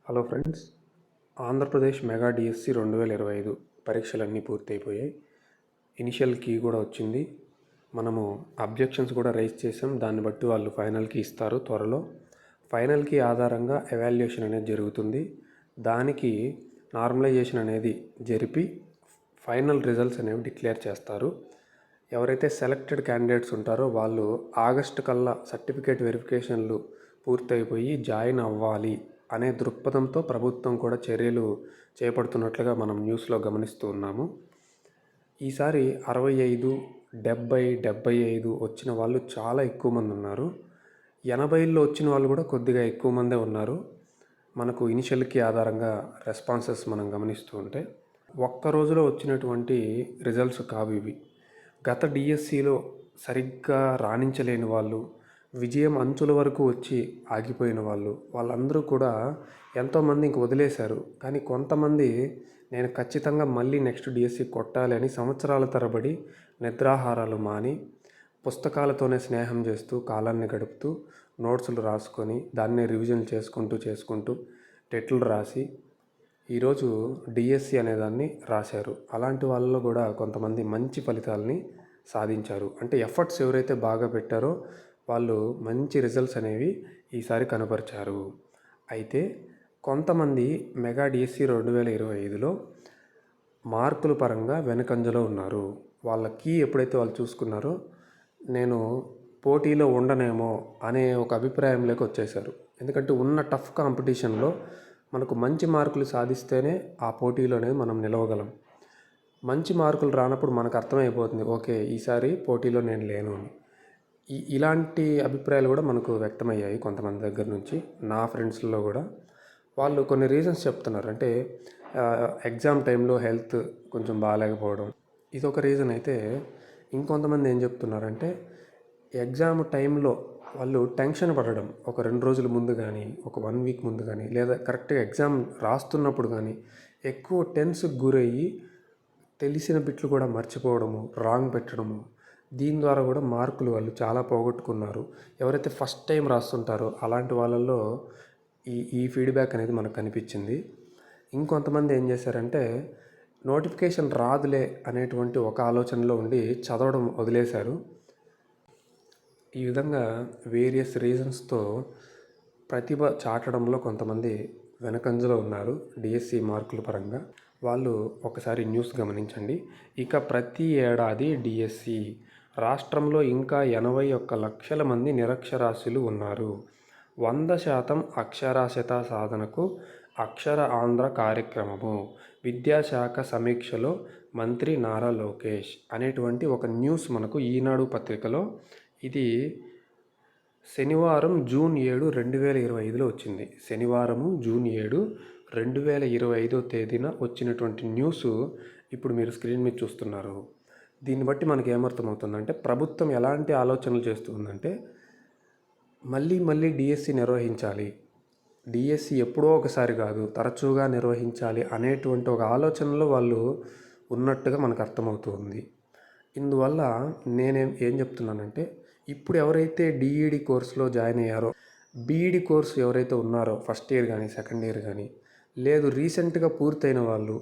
Hello friends, Andhra Pradesh mega DSC 2025 పరీక్షలన్నీ పూర్తయిపోయాయి. Initial key కూడా వచ్చింది. మనము అబ్జెక్షన్స్ కూడా రైజ్ చేసాం. దాన్ని బట్టి వాళ్ళు ఫైనల్ కీ ఇస్తారు త్వరలో. ఫైనల్ కీ ఆధారంగా ఎవాల్యుయేషన్ అనేది జరుగుతుంది. దానికి నార్మలైజేషన్ అనేది జరిపి ఫైనల్ రిజల్ట్స్ అనేవి డిక్లేర్ చేస్తారు. ఎవరైతే సెలెక్టెడ్ క్యాండిడేట్స్ ఉంటారో వాళ్ళు ఆగస్టు కల్లా సర్టిఫికేట్ వెరిఫికేషన్లు పూర్తయిపోయి జాయిన్ అవ్వాలి అనే దృక్పథంతో ప్రభుత్వం కూడా చర్యలు చేపడుతున్నట్లుగా మనం న్యూస్లో గమనిస్తూ ఉన్నాము. ఈసారి 65, 70, 75 వచ్చిన వాళ్ళు చాలా ఎక్కువ మంది ఉన్నారు. 80లో వచ్చిన వాళ్ళు కూడా కొద్దిగా ఎక్కువ మందే ఉన్నారు. మనకు ఇనిషియల్కి ఆధారంగా రెస్పాన్సెస్ మనం గమనిస్తూ ఉంటే ఒక్క రోజులో వచ్చినటువంటి రిజల్ట్స్ కావు ఇవి. గత డిఎస్సిలో సరిగ్గా రాణించలేని వాళ్ళు, విజయం అంచుల వరకు వచ్చి ఆగిపోయిన వాళ్ళందరూ కూడా ఎంతోమంది ఇంక వదిలేశారు. కానీ కొంతమంది నేను ఖచ్చితంగా మళ్ళీ నెక్స్ట్ డిఎస్సి కొట్టాలి అని సంవత్సరాల తరబడి నిద్రాహారాలు మాని పుస్తకాలతోనే స్నేహం చేస్తూ కాలాన్ని గడుపుతూ నోట్సులు రాసుకొని దాన్నే రివిజన్ చేసుకుంటూ టెట్లు రాసి ఈరోజు డిఎస్సి అనేదాన్ని రాశారు. అలాంటి వాళ్ళలో కూడా కొంతమంది మంచి ఫలితాలని సాధించారు. అంటే ఎఫర్ట్స్ ఎవరైతే బాగా పెట్టారో వాళ్ళు మంచి రిజల్ట్స్ అనేవి ఈసారి కనపరిచారు. అయితే కొంతమంది మెగా డిఎస్సి 2025లో మార్కుల పరంగా వెనుకంజలో ఉన్నారు. వాళ్ళ కీ ఎప్పుడైతే వాళ్ళు చూసుకున్నారో నేను పోటీలో ఉండనేమో అనే ఒక అభిప్రాయంలోకి వచ్చేసారు. ఎందుకంటే ఉన్న టఫ్ కాంపిటీషన్లో మనకు మంచి మార్కులు సాధిస్తేనే ఆ పోటీలోనే మనం నిలవగలం. మంచి మార్కులు రానప్పుడు మనకు అర్థమైపోతుంది, ఓకే ఈసారి పోటీలో నేను లేను అని. ఇలాంటి అభిప్రాయాలు కూడా మనకు వ్యక్తమయ్యాయి కొంతమంది దగ్గర నుంచి. నా ఫ్రెండ్స్లో కూడా వాళ్ళు కొన్ని రీజన్స్ చెప్తున్నారు. అంటే ఎగ్జామ్ టైంలో హెల్త్ కొంచెం బాగాలేకపోవడం ఇదొక రీజన్ అయితే, ఇంకొంతమంది ఏం చెప్తున్నారంటే ఎగ్జామ్ టైంలో వాళ్ళు టెన్షన్ పడడం, ఒక 2 రోజుల ముందు కానీ, ఒక 1 వీక్ ముందు కానీ, లేదా కరెక్ట్గా ఎగ్జామ్ రాస్తున్నప్పుడు కానీ ఎక్కువ టెన్స్కి గురయ్యి తెలిసిన బిట్లు కూడా మర్చిపోవడము, రాంగ్ పెట్టడము, దీని ద్వారా కూడా మార్కులు వాళ్ళు చాలా పోగొట్టుకున్నారు. ఎవరైతే ఫస్ట్ టైం రాస్తుంటారో అలాంటి వాళ్ళల్లో ఈ ఫీడ్బ్యాక్ అనేది మనకు కనిపించింది. ఇంకొంతమంది ఏం చేశారంటే నోటిఫికేషన్ రాదులే అనేటువంటి ఒక ఆలోచనలో ఉండి చదవడం వదిలేశారు. ఈ విధంగా వేరియస్ రీజన్స్తో ప్రతిభ చాటడంలో కొంతమంది వెనకంజలో ఉన్నారు డిఎస్సి మార్కుల పరంగా. వాళ్ళు ఒకసారి న్యూస్ గమనించండి. ఇక ప్రతి ఏడాది డిఎస్సి రాష్ట్రంలో ఇంకా 81 లక్షల మంది నిరక్షరాస్యులు ఉన్నారు. 100% అక్షరాస్యత సాధనకు అక్షర ఆంధ్ర కార్యక్రమము, విద్యాశాఖ సమీక్షలో మంత్రి నారా లోకేష్ అనేటువంటి ఒక న్యూస్ మనకు ఈనాడు పత్రికలో ఇది శనివారం జూన్ 7, 2025లో వచ్చింది. శనివారము జూన్ 7, 2025 తేదీన వచ్చినటువంటి న్యూస్ ఇప్పుడు మీరు స్క్రీన్ మీద చూస్తున్నారు. దీన్ని బట్టి మనకి ఏమర్థమవుతుందంటే ప్రభుత్వం ఎలాంటి ఆలోచనలు చేస్తుందంటే మళ్ళీ డిఎస్సి నిర్వహించాలి, డిఎస్సి ఎప్పుడో ఒకసారి కాదు తరచుగా నిర్వహించాలి అనేటువంటి ఒక ఆలోచనలో వాళ్ళు ఉన్నట్టుగా మనకు అర్థమవుతుంది. ఇందువల్ల ఏం చెప్తున్నానంటే ఇప్పుడు ఎవరైతే డిఈడి కోర్సులో జాయిన్ అయ్యారో, బీఈడి కోర్సు ఎవరైతే ఉన్నారో ఫస్ట్ ఇయర్ కానీ సెకండ్ ఇయర్ కానీ, లేదు రీసెంట్గా పూర్తయిన వాళ్ళు,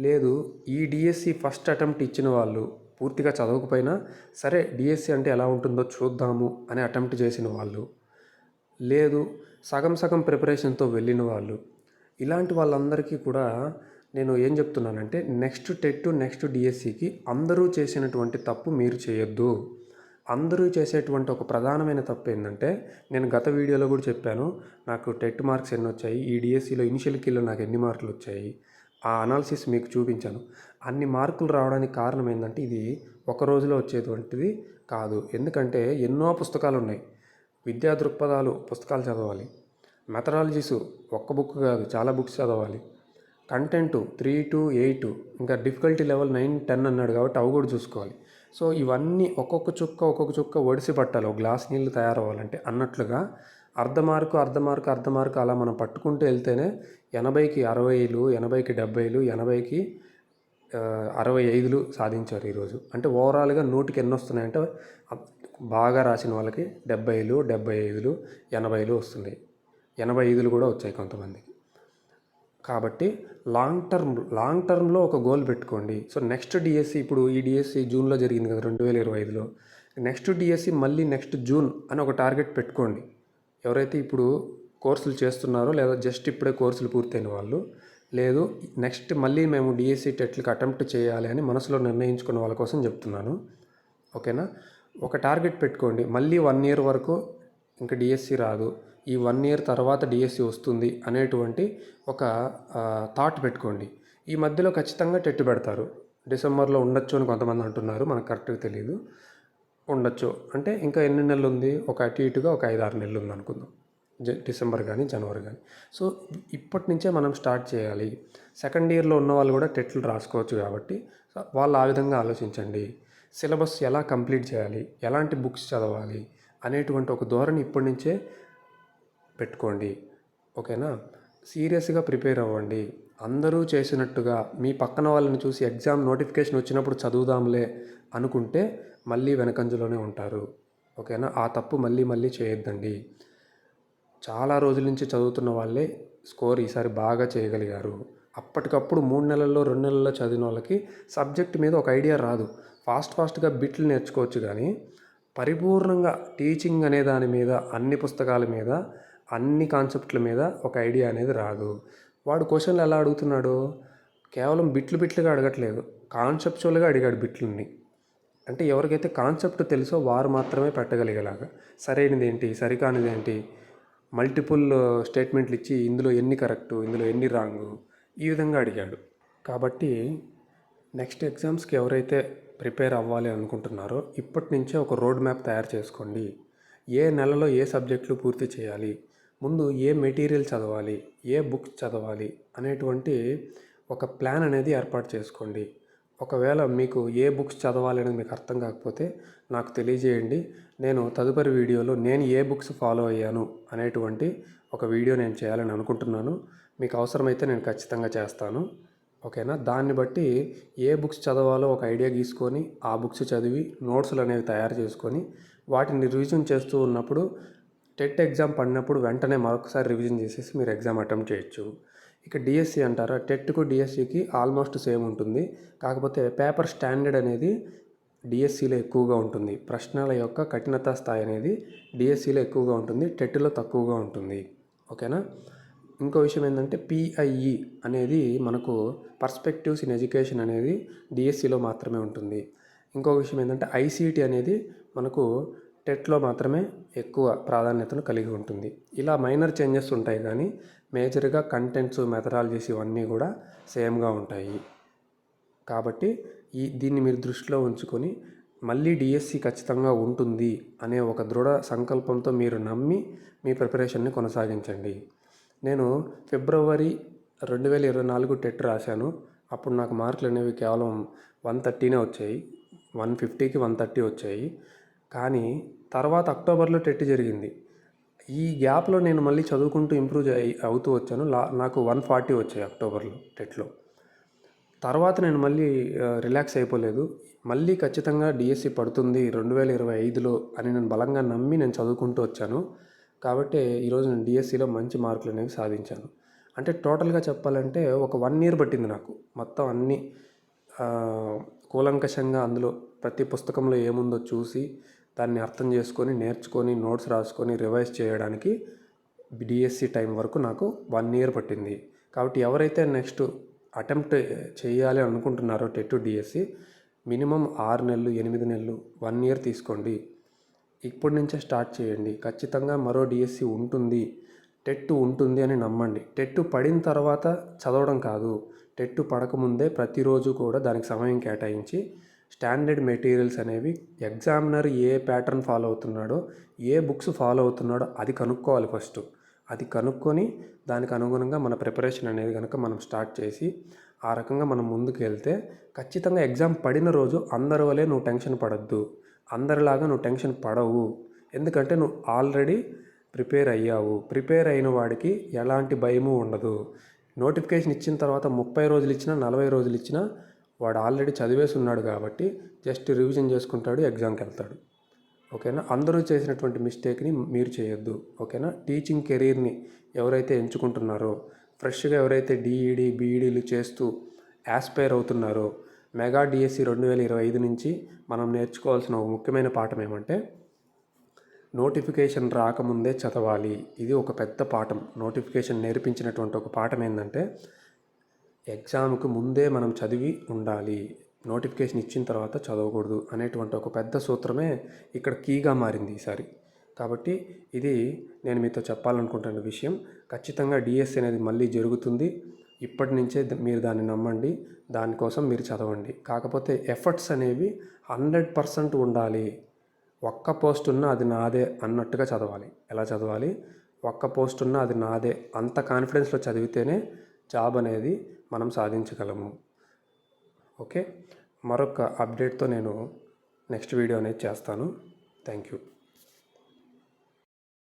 లేదు ఈ డిఎస్సి ఫస్ట్ అటెంప్ట్ ఇచ్చిన వాళ్ళు, పూర్తిగా చదవకపోయినా సరే డిఎస్సి అంటే ఎలా ఉంటుందో చూద్దాము అని అటెంప్ట్ చేసిన వాళ్ళు, లేదు సగం ప్రిపరేషన్తో వెళ్ళిన వాళ్ళు, ఇలాంటి వాళ్ళందరికీ కూడా నేను ఏం చెప్తున్నానంటే నెక్స్ట్ టెట్ నెక్స్ట్ డిఎస్సికి అందరూ చేసినటువంటి తప్పు మీరు చేయొద్దు. అందరూ చేసేటువంటి ఒక ప్రధానమైన తప్పు ఏంటంటే, నేను గత వీడియోలో కూడా చెప్పాను, నాకు టెట్ మార్క్స్ ఎన్ని వచ్చాయి, ఈ డిఎస్సిలో ఇనిషియల్ కీలో నాకు ఎన్ని మార్కులు వచ్చాయి, ఆ అనాలిసిస్ మీకు చూపించాను. అన్ని మార్కులు రావడానికి కారణం ఏంటంటే ఇది ఒక రోజులో వచ్చేటువంటిది కాదు. ఎందుకంటే ఎన్నో పుస్తకాలు ఉన్నాయి, విద్యా దృక్పథాలు పుస్తకాలు చదవాలి, మెథడాలజీస్ ఒక్క బుక్ కాదు చాలా బుక్స్ చదవాలి, కంటెంట్ 3 to 8, ఇంకా డిఫికల్టీ లెవెల్ 9, 10 అన్నాడు కాబట్టి అవి కూడా చూసుకోవాలి. సో ఇవన్నీ ఒక్కొక్క చుక్క ఒడిసి పట్టాలి ఒక గ్లాస్ నీళ్ళు తయారవ్వాలంటే అన్నట్లుగా అర్ధ మార్కు అలా మనం పట్టుకుంటూ వెళ్తేనే 80కి 60లు, 80కి 70లు, 80కి 65లు సాధించారు ఈరోజు. అంటే ఓవరాల్గా 100కి ఎన్ని వస్తున్నాయంటే బాగా రాసిన వాళ్ళకి 70లు, 75లు, 80లు వస్తున్నాయి. 85లు కూడా వచ్చాయి కొంతమందికి. కాబట్టి లాంగ్ టర్మ్లో ఒక గోల్ పెట్టుకోండి. సో నెక్స్ట్ డిఎస్సి, ఇప్పుడు ఈ డిఎస్సి జూన్లో జరిగింది కదా 2025లో, నెక్స్ట్ డిఎస్సి మళ్ళీ నెక్స్ట్ జూన్ అని ఒక టార్గెట్ పెట్టుకోండి. ఎవరైతే ఇప్పుడు కోర్సులు చేస్తున్నారో లేదా జస్ట్ ఇప్పుడే కోర్సులు పూర్తయిన వాళ్ళు, లేదు నెక్స్ట్ మళ్ళీ మేము డిఎస్సి టెట్లకు అటెంప్ట్ చేయాలి అని మనసులో నిర్ణయించుకున్న వాళ్ళ కోసం చెప్తున్నాను. ఓకేనా? ఒక టార్గెట్ పెట్టుకోండి. మళ్ళీ 1 ఇయర్ వరకు ఇంకా డిఎస్సి రాదు, ఈ 1 ఇయర్ తర్వాత డిఎస్సి వస్తుంది అనేటువంటి ఒక థాట్ పెట్టుకోండి. ఈ మధ్యలో ఖచ్చితంగా టెట్ పెడతారు. డిసెంబర్లో ఉండొచ్చు అని కొంతమంది అంటున్నారు, మనకు కరెక్ట్గా తెలియదు. ఉండొచ్చు అంటే ఇంకా ఎన్ని నెలలు ఉంది? ఒక అటు ఇటుగా ఒక 5-6 నెలలు ఉంది అనుకుందాం, డిసెంబర్ కానీ జనవరి కానీ. సో ఇప్పటి నుంచే మనం స్టార్ట్ చేయాలి. సెకండ్ ఇయర్లో ఉన్న వాళ్ళు కూడా టెట్లు రాసుకోవచ్చు కాబట్టి వాళ్ళు ఆ విధంగా ఆలోచించండి. సిలబస్ ఎలా కంప్లీట్ చేయాలి, ఎలాంటి బుక్స్ చదవాలి అనేటువంటి ఒక ధోరణి ఇప్పటి నుంచే పెట్టుకోండి. ఓకేనా? సీరియస్గా ప్రిపేర్ అవ్వండి. అందరూ చేసినట్టుగా మీ పక్కన వాళ్ళని చూసి ఎగ్జామ్ నోటిఫికేషన్ వచ్చినప్పుడు చదువుదాంలే అనుకుంటే మళ్ళీ వెనకంజలోనే ఉంటారు. ఓకేనా? ఆ తప్పు మళ్ళీ చేయొద్దండి. చాలా రోజుల నుంచి చదువుతున్న వాళ్ళే స్కోర్ ఈసారి బాగా చేయగలిగారు. అప్పటికప్పుడు 3 నెలల్లో 2 నెలల్లో చదివిన వాళ్ళకి సబ్జెక్ట్ మీద ఒక ఐడియా రాదు. ఫాస్ట్గా బిట్లు నేర్చుకోవచ్చు, కానీ పరిపూర్ణంగా టీచింగ్ అనే దాని మీద, అన్ని పుస్తకాల మీద, అన్ని కాన్సెప్ట్ల మీద ఒక ఐడియా అనేది రాదు. వాడు క్వశ్చన్లు ఎలా అడుగుతున్నాడు? కేవలం బిట్లుగా అడగట్లేదు, కాన్సెప్చువల్గా అడిగాడు బిట్లని. అంటే ఎవరికైతే కాన్సెప్ట్ తెలుసో వారు మాత్రమే పెట్టగలిగేలాగా, సరైనది ఏంటి, సరికానిది ఏంటి, మల్టిపుల్ స్టేట్మెంట్లు ఇచ్చి ఇందులో ఎన్ని కరెక్టు, ఇందులో ఎన్ని రాంగు, ఈ విధంగా అడిగాడు. కాబట్టి నెక్స్ట్ ఎగ్జామ్స్కి ఎవరైతే ప్రిపేర్ అవ్వాలి అనుకుంటున్నారో ఇప్పటి నుంచే ఒక రోడ్ మ్యాప్ తయారు చేసుకోండి. ఏ నెలలో ఏ సబ్జెక్టులు పూర్తి చేయాలి, ముందు ఏ మెటీరియల్ చదవాలి, ఏ బుక్స్ చదవాలి అనేటువంటి ఒక ప్లాన్ అనేది ఏర్పాటు చేసుకోండి. ఒకవేళ మీకు ఏ బుక్స్ చదవాలి అనేది మీకు అర్థం కాకపోతే నాకు తెలియజేయండి. నేను తదుపరి వీడియోలో నేను ఏ బుక్స్ ఫాలో అయ్యాను అనేటువంటి ఒక వీడియో నేను చేయాలని అనుకుంటున్నాను. మీకు అవసరమైతే నేను ఖచ్చితంగా చేస్తాను. ఓకేనా? దాన్ని బట్టి ఏ బుక్స్ చదవాలో ఒక ఐడియా గీసుకొని ఆ బుక్స్ చదివి నోట్స్లు అనేవి తయారు చేసుకొని వాటిని రివిజన్ చేస్తూ ఉన్నప్పుడు టెట్ ఎగ్జామ్ పడినప్పుడు వెంటనే మరొకసారి రివిజన్ చేసేసి మీరు ఎగ్జామ్ అటెంప్ట్ చేయొచ్చు. ఇక డిఎస్సి అంటారా, టెట్కు డిఎస్సికి ఆల్మోస్ట్ సేమ్ ఉంటుంది. కాకపోతే పేపర్ స్టాండర్డ్ అనేది డిఎస్సిలో ఎక్కువగా ఉంటుంది. ప్రశ్నల యొక్క కఠినత స్థాయి అనేది డిఎస్సిలో ఎక్కువగా ఉంటుంది, టెట్లో తక్కువగా ఉంటుంది. ఓకేనా? ఇంకో విషయం ఏంటంటే పిఐఈ అనేది మనకు పర్స్పెక్టివ్స్ ఇన్ ఎడ్యుకేషన్ అనేది డిఎస్సిలో మాత్రమే ఉంటుంది. ఇంకో విషయం ఏంటంటే ఐసీటీ అనేది మనకు టెట్లో మాత్రమే ఎక్కువ ప్రాధాన్యతను కలిగి ఉంటుంది. ఇలా మైనర్ చేంజెస్ ఉంటాయి, కానీ మేజర్గా కంటెంట్స్, మెథడాలజీస్ ఇవన్నీ కూడా సేమ్గా ఉంటాయి. కాబట్టి దీన్ని మీరు దృష్టిలో ఉంచుకొని మళ్ళీ డిఎస్సి ఖచ్చితంగా ఉంటుంది అనే ఒక దృఢ సంకల్పంతో మీరు నమ్మి మీ ప్రిపరేషన్ని కొనసాగించండి. నేను ఫిబ్రవరి 2024 టెట్ రాశాను. అప్పుడు నాకు మార్కులు అనేవి కేవలం 130 వచ్చాయి, 150కి 130 వచ్చాయి. కానీ తర్వాత అక్టోబర్లో టెట్ జరిగింది. ఈ గ్యాప్లో నేను మళ్ళీ చదువుకుంటూ ఇంప్రూవ్ అవుతూ వచ్చాను. నాకు 140 వచ్చాయి అక్టోబర్లో టెట్లో. తర్వాత నేను మళ్ళీ రిలాక్స్ అయిపోలేదు. మళ్ళీ ఖచ్చితంగా డిఎస్సి పడుతుంది 2025లో అని నేను బలంగా నమ్మి నేను చదువుకుంటూ వచ్చాను. కాబట్టి ఈరోజు నేను డిఎస్సిలో మంచి మార్కులు అనేవి సాధించాను. అంటే టోటల్గా చెప్పాలంటే ఒక 1 ఇయర్ పట్టింది నాకు మొత్తం అన్నీ కూలంకషంగా అందులో ప్రతి పుస్తకంలో ఏముందో చూసి దాన్ని అర్థం చేసుకొని, నేర్చుకొని, నోట్స్ రాసుకొని, రివైజ్ చేయడానికి డిఎస్సి టైం వరకు నాకు 1 ఇయర్ పట్టింది. కాబట్టి ఎవరైతే నెక్స్ట్ అటెంప్ట్ చేయాలి అనుకుంటున్నారో టెట్ డిఎస్సి, మినిమం 6 నెలలు, 8 నెలలు, 1 ఇయర్ తీసుకోండి. ఇప్పటి నుంచే స్టార్ట్ చేయండి. ఖచ్చితంగా మరో డిఎస్సి ఉంటుంది, టెట్ ఉంటుంది అని నమ్మండి. టెట్ పడిన తర్వాత చదవడం కాదు, టెట్ పడకముందే ప్రతిరోజు కూడా దానికి సమయం కేటాయించి స్టాండర్డ్ మెటీరియల్స్ అనేవి ఎగ్జామినర్ ఏ ప్యాటర్న్ ఫాలో అవుతున్నాడో, ఏ బుక్స్ ఫాలో అవుతున్నాడో అది కనుక్కోవాలి ఫస్ట్. అది కనుక్కొని దానికి అనుగుణంగా మన ప్రిపరేషన్ అనేది కనుక మనం స్టార్ట్ చేసి ఆ రకంగా మనం ముందుకు వెళ్తే ఖచ్చితంగా ఎగ్జామ్ పడిన రోజు అందరి వలె నువ్వు టెన్షన్ పడద్దు, అందరిలాగా నువ్వు టెన్షన్ పడవు. ఎందుకంటే నువ్వు ఆల్రెడీ ప్రిపేర్ అయ్యావు. ప్రిపేర్ అయిన వాడికి ఎలాంటి భయము ఉండదు. నోటిఫికేషన్ ఇచ్చిన తర్వాత 30 రోజులు ఇచ్చినా, 40 రోజులు ఇచ్చినా వాడు ఆల్రెడీ చదివేసి ఉన్నాడు కాబట్టి జస్ట్ రివిజన్ చేసుకుంటాడు, ఎగ్జామ్కి వెళ్తాడు. ఓకేనా? అందరూ చేసినటువంటి మిస్టేక్ని మీరు చేయొద్దు. ఓకేనా? టీచింగ్ కెరీర్ని ఎవరైతే ఎంచుకుంటున్నారో ఫ్రెష్గా ఎవరైతే డిఈడి బీఈడీలు చేస్తూ యాస్పైర్ అవుతున్నారో మెగా డిఎస్సి 2025 నుంచి మనం నేర్చుకోవాల్సిన ఒక ముఖ్యమైన పాఠం ఏమంటే నోటిఫికేషన్ రాకముందే చదవాలి. ఇది ఒక పెద్ద పాఠం. నోటిఫికేషన్ నేర్పించినటువంటి ఒక పాఠం ఏంటంటే ఎగ్జామ్కి ముందే మనం చదివి ఉండాలి, నోటిఫికేషన్ ఇచ్చిన తర్వాత చదవకూడదు అనేటువంటి ఒక పెద్ద సూత్రమే ఇక్కడ కీగా మారింది ఈసారి. కాబట్టి ఇది నేను మీతో చెప్పాలనుకుంటున్న విషయం. ఖచ్చితంగా డిఎస్సి అనేది మళ్ళీ జరుగుతుంది. ఇప్పటి నుంచే మీరు దాన్ని నమ్మండి, దానికోసం మీరు చదవండి. కాకపోతే ఎఫర్ట్స్ అనేవి 100% ఉండాలి. ఒక్క పోస్ట్ ఉన్నా అది నాదే అన్నట్టుగా చదవాలి. ఎలా చదవాలి? ఒక్క పోస్ట్ ఉన్నా అది నాదే అంత కాన్ఫిడెన్స్లో చదివితేనే జాబ్ అనేది మనం సాధించగలము. ఓకే, మరొక అప్డేట్తో నేను నెక్స్ట్ వీడియో అనేది చేస్తాను. Thank you.